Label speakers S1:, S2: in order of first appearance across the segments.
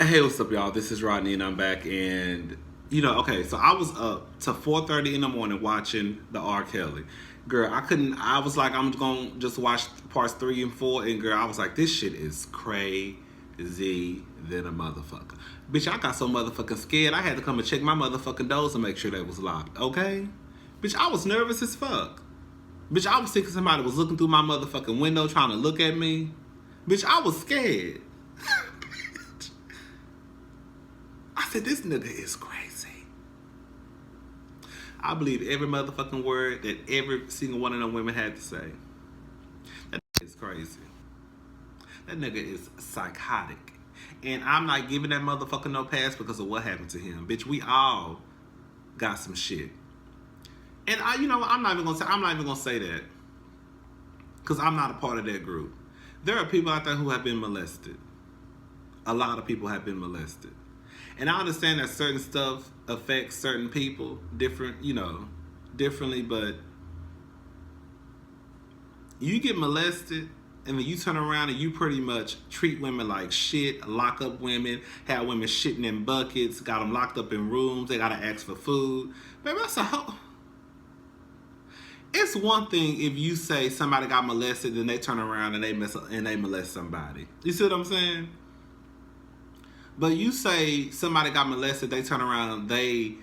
S1: Hey, what's up, y'all? This is Rodney, and I'm back. And okay, so I was up to 4:30 in the morning watching the R. Kelly. Girl, I couldn't. I was like, I'm gonna just watch parts 3 and 4, and girl, I was like, this shit is crazy than a motherfucker. Bitch, I got so motherfucking scared. I had to come and check my motherfucking doors and make sure they was locked. Okay, bitch, I was nervous as fuck. Bitch, I was thinking somebody was looking through my motherfucking window trying to look at me. Bitch, I was scared. I said, this nigga is crazy. I believe every motherfucking word that every single one of them women had to say. That nigga is crazy. That nigga is psychotic. And I'm not giving that motherfucker no pass because of what happened to him. Bitch, we all got some shit. And I'm not even gonna say that. Because I'm not a part of that group. There are people out there who have been molested. A lot of people have been molested. And I understand that certain stuff affects certain people differently, but you get molested and then you turn around and you pretty much treat women like shit, lock up women, have women shitting in buckets, got them locked up in rooms, they gotta ask for food. Baby, that's a whole... It's one thing if you say somebody got molested, then they turn around and they molest somebody. You see what I'm saying? But you say somebody got molested, they turn around, they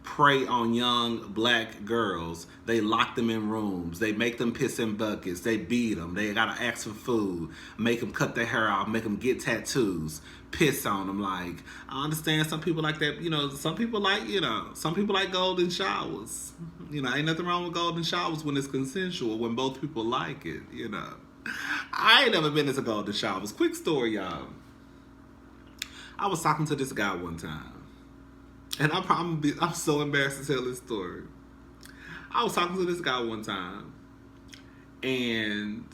S1: prey on young black girls. They lock them in rooms. They make them piss in buckets. They beat them. They gotta ask for food. Make them cut their hair off. Make them get tattoos. Piss on them. Like, I understand some people like that. Some people like golden showers. Ain't nothing wrong with golden showers when it's consensual, when both people like it. I ain't never been into golden showers. Quick story, y'all. I was talking to this guy one time, and I'm so embarrassed to tell this story. I was talking to this guy one time, and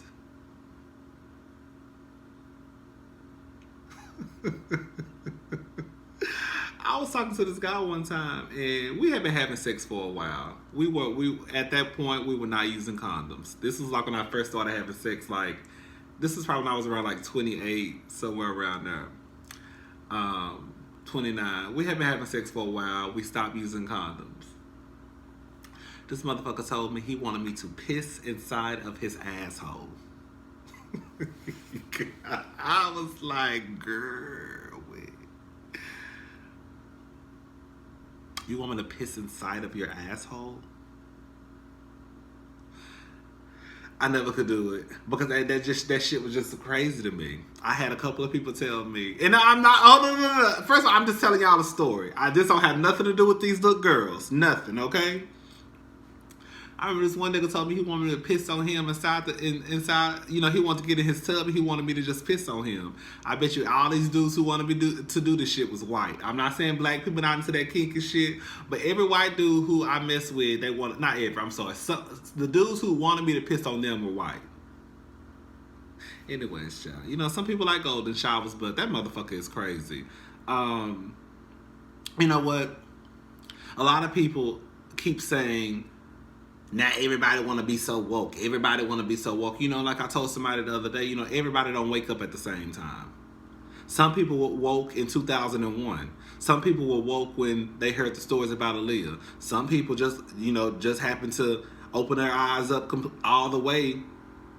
S1: we had been having sex for a while. We at that point we were not using condoms. This was like when I first started having sex. Like, this is probably when I was around like 28, somewhere around there. 29. We had been having sex for a while. We stopped using condoms. This motherfucker told me he wanted me to piss inside of his asshole. I was like, girl, wait. You want me to piss inside of your asshole? I never could do it because that shit was just crazy to me. I had a couple of people tell me, and I'm not. Oh no. First of all, I'm just telling y'all a story. This don't have nothing to do with these little girls. Nothing. Okay. I remember this one nigga told me he wanted me to piss on him inside. He wanted to get in his tub and he wanted me to just piss on him. I bet you all these dudes who wanted me to do this shit was white. I'm not saying black people not into that kinky shit, but every white dude who I mess with, they wanted, not every, I'm sorry, the dudes who wanted me to piss on them were white. Anyways, child, some people like golden showers, but that motherfucker is crazy. You know what? A lot of people keep saying, now everybody want to be so woke. Everybody want to be so woke. Like I told somebody the other day, everybody don't wake up at the same time. Some people were woke in 2001. Some people were woke when they heard the stories about Aaliyah. Some people just happened to open their eyes up all the way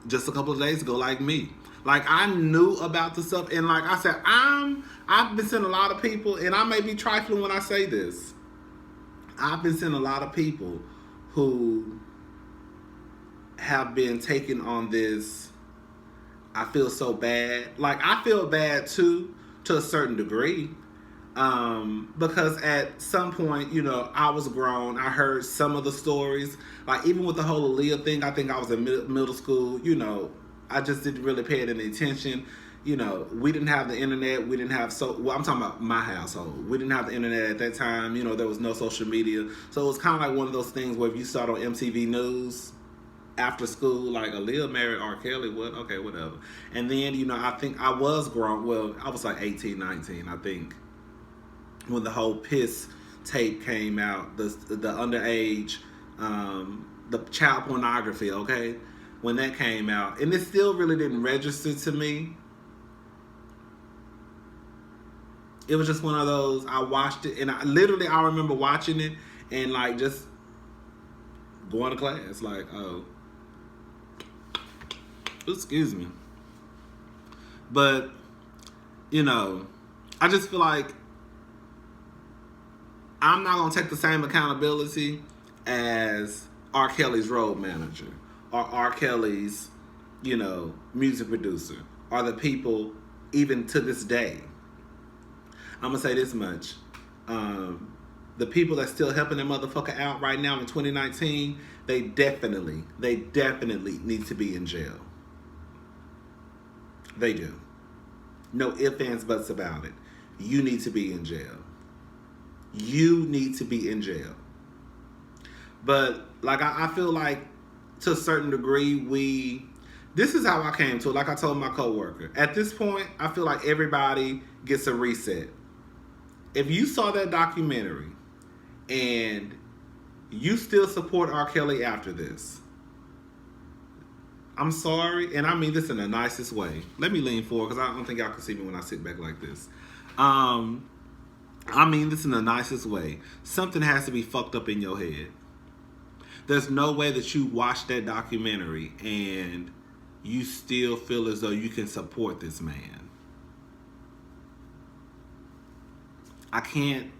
S1: just a couple of days ago, like me. Like, I knew about the stuff, and like I said, I've been seeing a lot of people, and I may be trifling when I say this. I've been seeing a lot of people who have been taken on this, I feel so bad. Like, I feel bad too, to a certain degree. Because at some point, I was grown. I heard some of the stories. Like, even with the whole Aaliyah thing, I think I was in middle school. I just didn't really pay it any attention. We didn't have the internet. We didn't have I'm talking about my household. We didn't have the internet at that time. There was no social media. So it was kind of like one of those things where if you saw it on MTV News after school, like, Aaliyah married R. Kelly, what? Okay, whatever. And then, I think I was grown. Well, I was like 18, 19, I think, when the whole piss tape came out, the underage, the child pornography, okay? When that came out. And it still really didn't register to me. It was just one of those. I watched it, and I remember watching it and like just going to class. Like, oh, excuse me. But you know, I just feel like I'm not gonna take the same accountability as R. Kelly's road manager or R. Kelly's, music producer, or the people even to this day. I'm gonna say this much. The people that's still helping that motherfucker out right now in 2019, they definitely need to be in jail. They do. No ifs, ands, buts about it. You need to be in jail. You need to be in jail. But like I feel like to a certain degree this is how I came to it. Like I told my coworker, at this point I feel like everybody gets a reset. If you saw that documentary and you still support R. Kelly after this, I'm sorry, and I mean this in the nicest way. Let me lean forward because I don't think y'all can see me when I sit back like this. I mean this in the nicest way. Something has to be fucked up in your head. There's no way that you watch that documentary and you still feel as though you can support this man. I can't.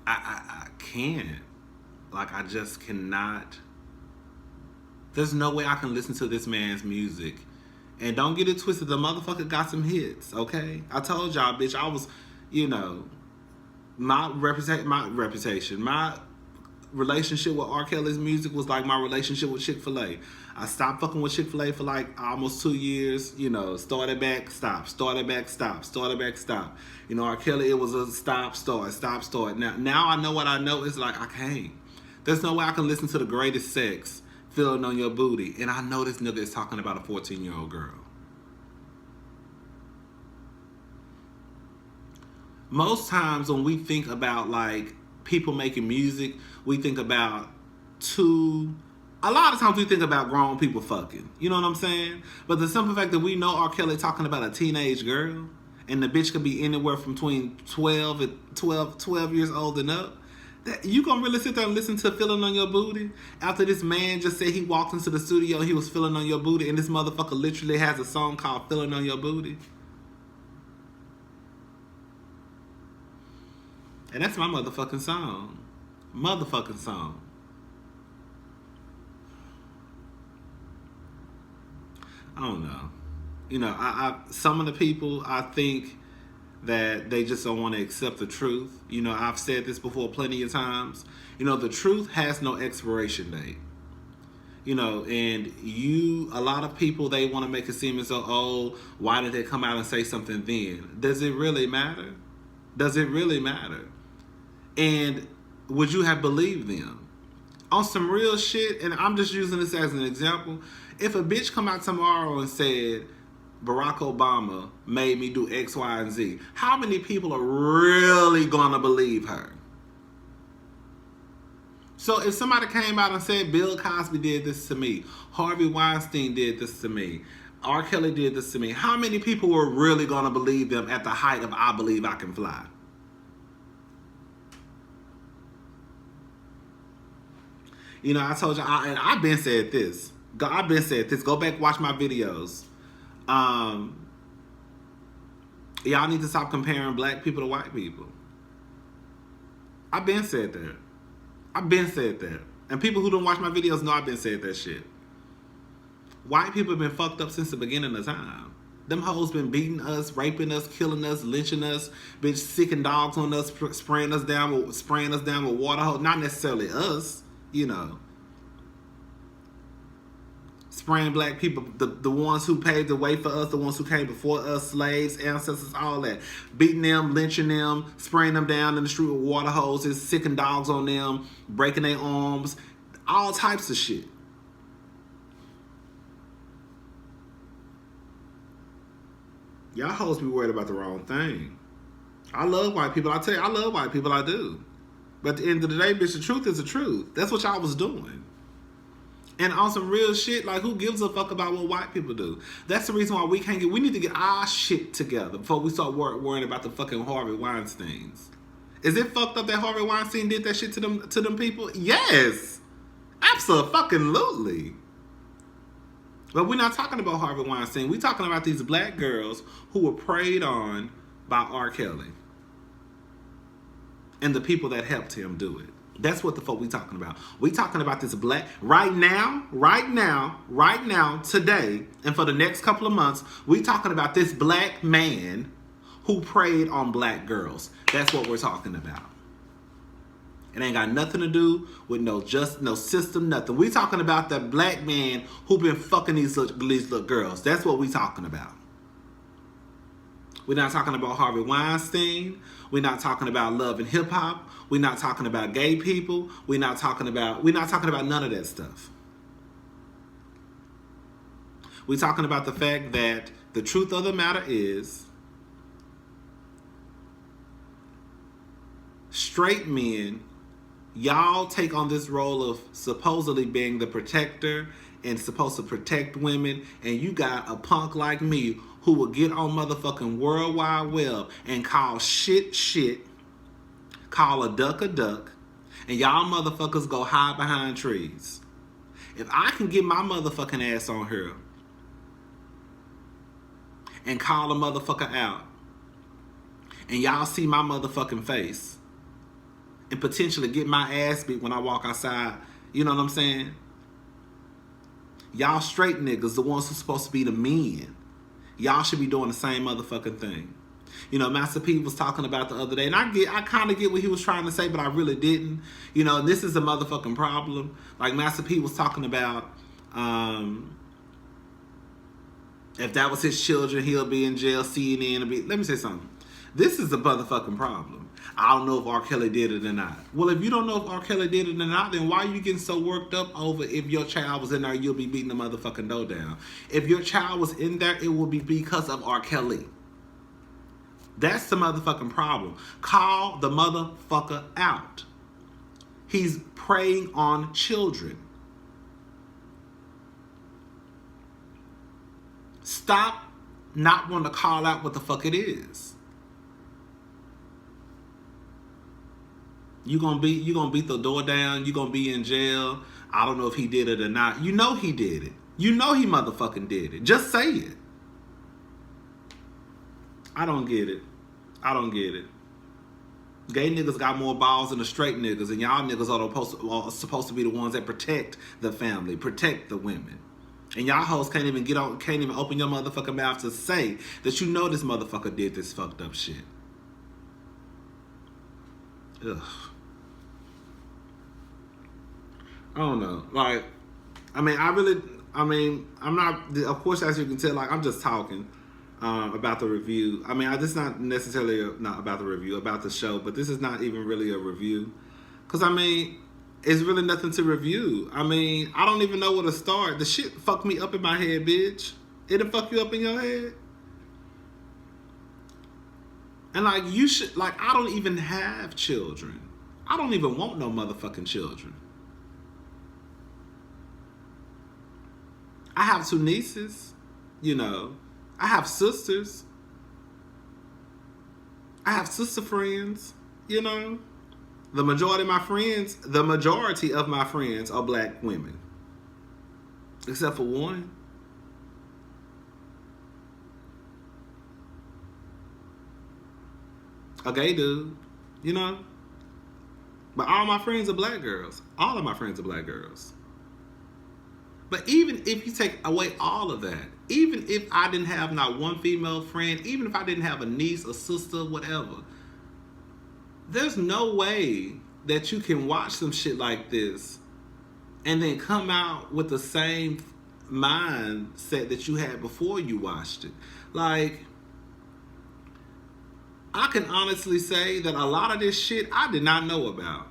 S1: I can't. Like, I just cannot. There's no way I can listen to this man's music. And don't get it twisted, the motherfucker got some hits, okay? I told y'all, bitch, I was, my reputation, my relationship with R. Kelly's music was like my relationship with Chick-fil-A. I stopped fucking with Chick-fil-A for like almost 2 years, started back, stop, started back, stop, started back, stop. R. Kelly, it was a stop, start. Now I know what I know. It's like, I can't. There's no way I can listen to the greatest sex, feeling on your booty, and I know this nigga is talking about a 14-year-old girl. Most times when we think about like people making music, we think about a lot of times we think about grown people fucking. You know what I'm saying? But the simple fact that we know R. Kelly talking about a teenage girl, and the bitch could be anywhere from between 12 years old and up, that you gonna really sit there and listen to Feeling on Your Booty after this man just said he walked into the studio, he was feeling on your booty, and this motherfucker literally has a song called Feeling on Your Booty? And that's my motherfucking song. Motherfucking song. I don't know. I some of the people, I think that they just don't want to accept the truth. I've said this before plenty of times. The truth has no expiration date. And a lot of people, they want to make it seem as though, oh, why did they come out and say something then? Does it really matter? Does it really matter? And would you have believed them? On some real shit, and I'm just using this as an example, if a bitch come out tomorrow and said, Barack Obama made me do X, Y, and Z, how many people are really gonna believe her? So if somebody came out and said, Bill Cosby did this to me, Harvey Weinstein did this to me, R. Kelly did this to me, how many people were really gonna believe them at the height of I Believe I Can Fly? I told you, and I've been said this. Go back, watch my videos. Y'all need to stop comparing black people to white people. I've been said that. And people who don't watch my videos know I've been said that shit. White people have been fucked up since the beginning of time. Them hoes been beating us, raping us, killing us, lynching us, bitch sicking dogs on us, spraying us down with water hose. Not necessarily us, spraying black people, the ones who paved the way for us, the ones who came before us, slaves, ancestors, all that. Beating them, lynching them, spraying them down in the street with water hoses, sicking dogs on them, breaking their arms, all types of shit. Y'all hoes be worried about the wrong thing. I love white people. I tell you, I love white people. I do. But at the end of the day, bitch, the truth is the truth. That's what y'all was doing. And on some real shit, like, who gives a fuck about what white people do? That's the reason why we need to get our shit together before we start worrying about the fucking Harvey Weinsteins. Is it fucked up that Harvey Weinstein did that shit to them people? Yes. Absolutely. But we're not talking about Harvey Weinstein. We're talking about these black girls who were preyed on by R. Kelly. And the people that helped him do it. That's what the fuck we talking about. We talking about this black, right now, today, and for the next couple of months, we talking about this black man who preyed on black girls. That's what we're talking about. It ain't got nothing to do with no system, nothing. We talking about that black man who been fucking these little girls. That's what we talking about. We're not talking about Harvey Weinstein. We're not talking about love and hip hop. We're not talking about gay people. We're not talking about none of that stuff. We're talking about the fact that the truth of the matter is straight men, y'all take on this role of supposedly being the protector and supposed to protect women, and you got a punk like me who will get on motherfucking World Wide Web and call shit, call a duck, and y'all motherfuckers go hide behind trees. If I can get my motherfucking ass on here and call a motherfucker out, and y'all see my motherfucking face, and potentially get my ass beat when I walk outside, you know what I'm saying? Y'all straight niggas, the ones who's supposed to be the men, y'all should be doing the same motherfucking thing. You know, Master P was talking about the other day, and I kind of get what he was trying to say, but I really didn't. You know, this is a motherfucking problem. Like Master P was talking about, if that was his children, he'll be in jail, CNN will be. Let me say something. This is a motherfucking problem. I don't know if R. Kelly did it or not. Well, if you don't know if R. Kelly did it or not, then why are you getting so worked up over if your child was in there, you'll be beating the motherfucking door down. If your child was in there, it will be because of R. Kelly. That's the motherfucking problem. Call the motherfucker out. He's preying on children. Stop not wanting to call out what the fuck it is. You gonna beat the door down. You gonna be in jail. I don't know if he did it or not. You know he did it. You know he motherfucking did it. Just say it. I don't get it. Gay niggas got more balls than the straight niggas, and y'all niggas are supposed to be the ones that protect the family, protect the women. And y'all hoes can't even open your motherfucking mouth to say that you know this motherfucker did this fucked up shit. Ugh. I don't know. Like, I'm not, of course, as you can tell, like, I'm just talking about the review. I mean, this is not necessarily not about the review, about the show, but this is not even really a review. Because, I mean, it's really nothing to review. I mean, I don't even know where to start. The shit fucked me up in my head, bitch. It'll fuck you up in your head. And, like, you should, like, I don't even have children. I don't even want no motherfucking children. I have 2 nieces, you know. I have sisters. I have sister friends, you know. The majority of my friends are black women. Except for one. A gay dude, you know. But all my friends are black girls. All of my friends are black girls. But even if you take away all of that, even if I didn't have not one female friend, even if I didn't have a niece, a sister, whatever, there's no way that you can watch some shit like this and then come out with the same mindset that you had before you watched it. Like, I can honestly say that a lot of this shit I did not know about.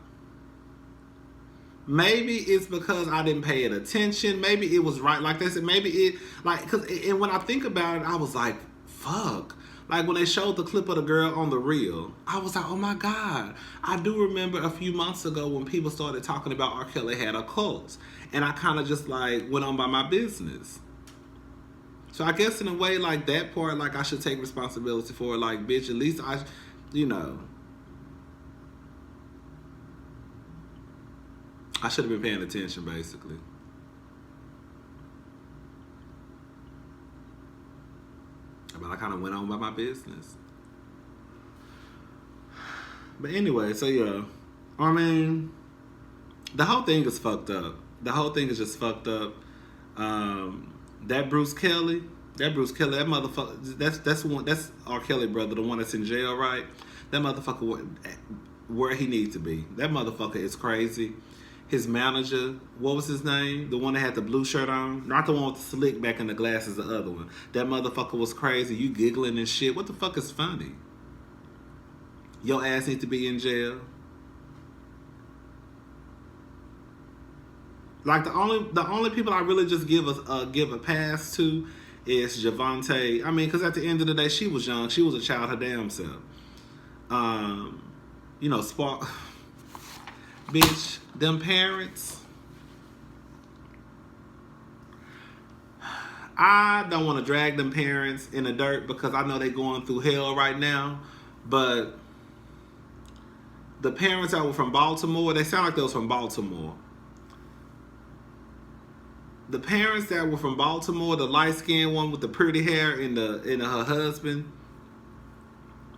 S1: Maybe it's because I didn't pay it attention. Maybe it was right like this. And maybe it, like, and when I think about it, I was like, fuck. Like when they showed the clip of the girl on the reel, I was like, oh my God. I do remember a few months ago when people started talking about R. Kelly had a cult. And I kind of just like went on by my business. So I guess in a way like that part, like I should take responsibility for it. Like, bitch, at least I, you know, I should have been paying attention basically. But I kind of went on by my business. But anyway, so yeah. I mean, the whole thing is fucked up. The whole thing is just fucked up. That Bruce Kelly, that motherfucker, that's R. Kelly brother, the one that's in jail, right? That motherfucker where he needs to be. That motherfucker is crazy. His manager, what was his name? The one that had the blue shirt on? Not the one with the slick back and the glasses, the other one. That motherfucker was crazy. You giggling and shit. What the fuck is funny? Your ass needs to be in jail. Like the only people I really just give a pass to is Javante. I mean, because at the end of the day, she was young. She was a child her damn self. You know, Spark. Bitch, them parents. I don't want to drag them parents in the dirt because I know they're going through hell right now. But the parents that were from Baltimore, they sound like they was from Baltimore. The parents that were from Baltimore, the light-skinned one with the pretty hair and her husband,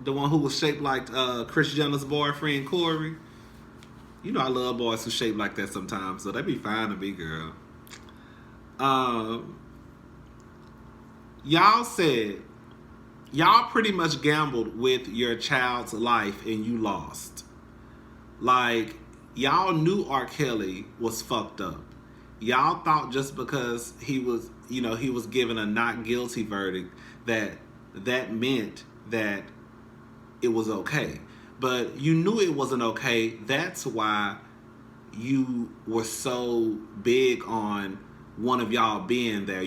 S1: the one who was shaped like Kris Jenner's boyfriend, Corey. You know I love boys who shape like that sometimes, so they be fine to me, girl. Y'all said, y'all pretty much gambled with your child's life and you lost. Like, y'all knew R. Kelly was fucked up. Y'all thought just because he was given a not guilty verdict that meant that it was okay. But you knew it wasn't okay. That's why you were so big on one of y'all being there.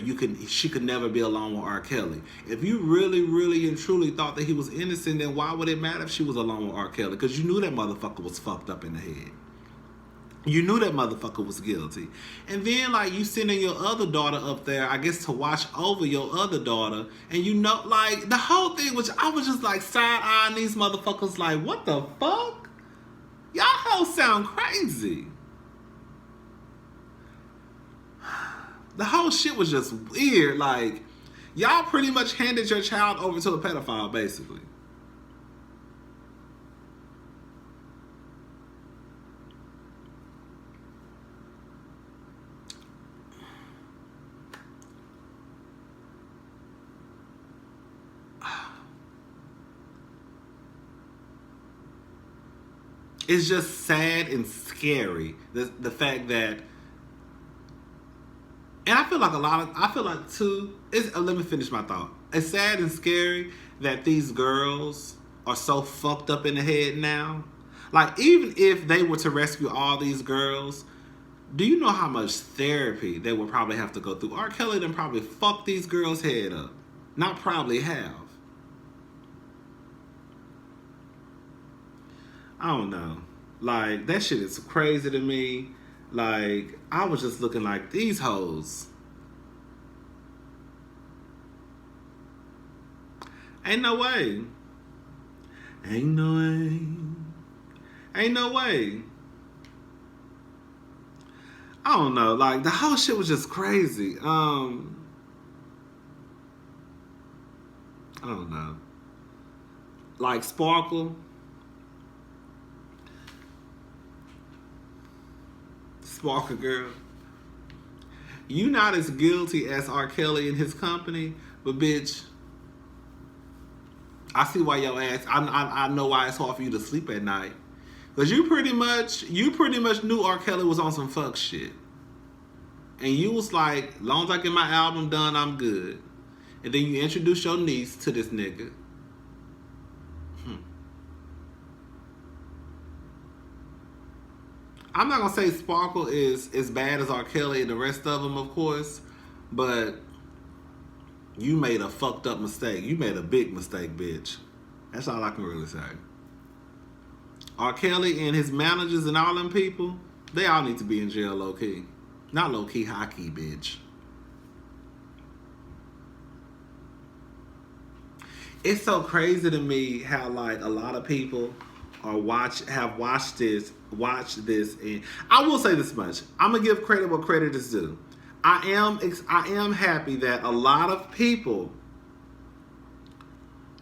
S1: She could never be alone with R. Kelly. If you really, really and truly thought that he was innocent, then why would it matter if she was alone with R. Kelly? Because you knew that motherfucker was fucked up in the head. You knew that motherfucker was guilty. And then, like, you sending your other daughter up there, I guess, to watch over your other daughter. And you know, like, the whole thing, which I was just, like, side-eyeing these motherfuckers, like, what the fuck? Y'all hoes sound crazy. The whole shit was just weird. Like, y'all pretty much handed your child over to a pedophile, basically. It's just sad and scary, the fact that, and I feel like too, let me finish my thought. It's sad and scary that these girls are so fucked up in the head now. Like, even if they were to rescue all these girls, do you know how much therapy they would probably have to go through? R. Kelly done probably fucked these girls' head up. Not probably have. I don't know. Like, that shit is crazy to me. Like, I was just looking like, these hoes. Ain't no way. Ain't no way. Ain't no way. I don't know. Like, the whole shit was just crazy. I don't know. Like, Sparkle girl, you not as guilty as R. Kelly and his company, but bitch, I see why your ass. I know why it's hard for you to sleep at night, because you pretty much knew R. Kelly was on some fuck shit, and you was like, long as I get my album done, I'm good. And then you introduce your niece to this nigga. I'm not gonna say Sparkle is as bad as R. Kelly and the rest of them, of course, but You made a fucked up mistake. You made a big mistake, bitch. That's all I can really say. R. Kelly and his managers and all them people, they all need to be in jail low key. Not low key, high key, bitch. It's so crazy to me how like a lot of people have watched this, and I will say this much. I'm gonna give credit what credit is due. I am happy that a lot of people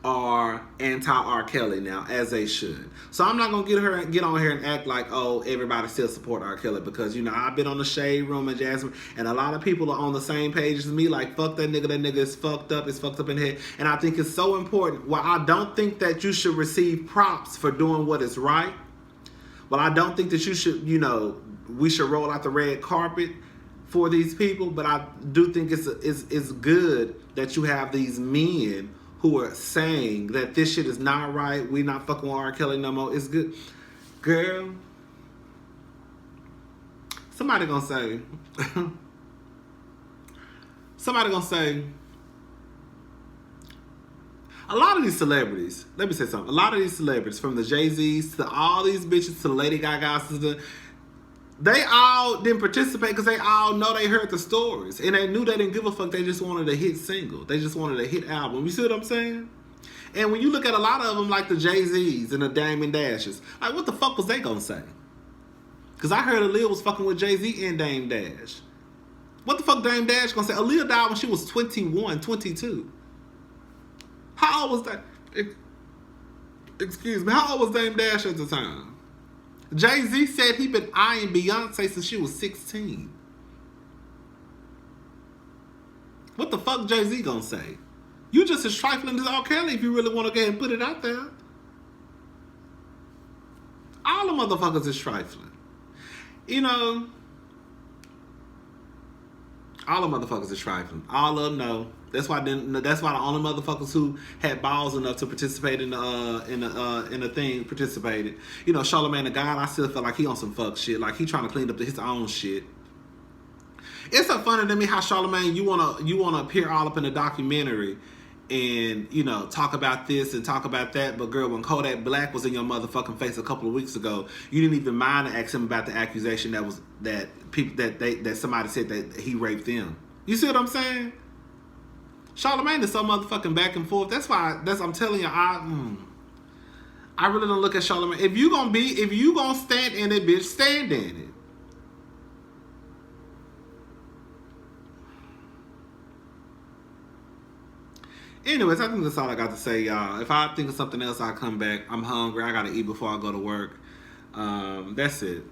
S1: are anti R. Kelly now, as they should. So I'm not gonna get on here and act like, oh, everybody still support R. Kelly, because you know I've been on the Shade Room and Jasmine, and a lot of people are on the same page as me. Like, fuck that nigga. That nigga is fucked up. It's fucked up in the head. And I think it's so important. While I don't think that you should receive props for doing what is right, well, I don't think that you should, we should roll out the red carpet for these people. But I do think it's good that you have these men who are saying that this shit is not right. We not fucking with R. Kelly no more. It's good. Girl, somebody gonna say, a lot of these celebrities, let me say something. A lot of these celebrities, from the Jay-Z's to all these bitches to the Lady Gaga's, they all didn't participate because they all know they heard the stories. And they knew they didn't give a fuck. They just wanted a hit single. They just wanted a hit album. You see what I'm saying? And when you look at a lot of them, like the Jay-Z's and the Dame Dashes, like, what the fuck was they gonna say? Because I heard Aaliyah was fucking with Jay-Z and Dame Dash. What the fuck Dame Dash gonna say? Aaliyah died when she was 21, 22. How old was that? Excuse me. How old was Dame Dash at the time? Jay-Z said he been eyeing Beyonce since she was 16. What the fuck Jay-Z gonna say? You just as trifling as R. Kelly if you really want to go ahead and put it out there. All the motherfuckers is trifling. All the motherfuckers is trifling. All of them know. That's why the only motherfuckers who had balls enough to participate in the thing participated. Charlamagne the God, I still feel like he on some fuck shit. Like he trying to clean up his own shit. It's so funny to me how Charlamagne, you wanna appear all up in the documentary and talk about this and talk about that, but girl, when Kodak Black was in your motherfucking face a couple of weeks ago, you didn't even mind to ask him about the accusation that somebody said that he raped them. You see what I'm saying? Charlamagne is so motherfucking back and forth. I'm telling you, I really don't look at Charlamagne. If you gonna stand in it, bitch, stand in it. Anyways, I think that's all I got to say, y'all. If I think of something else, I'll come back. I'm hungry. I gotta eat before I go to work. That's it.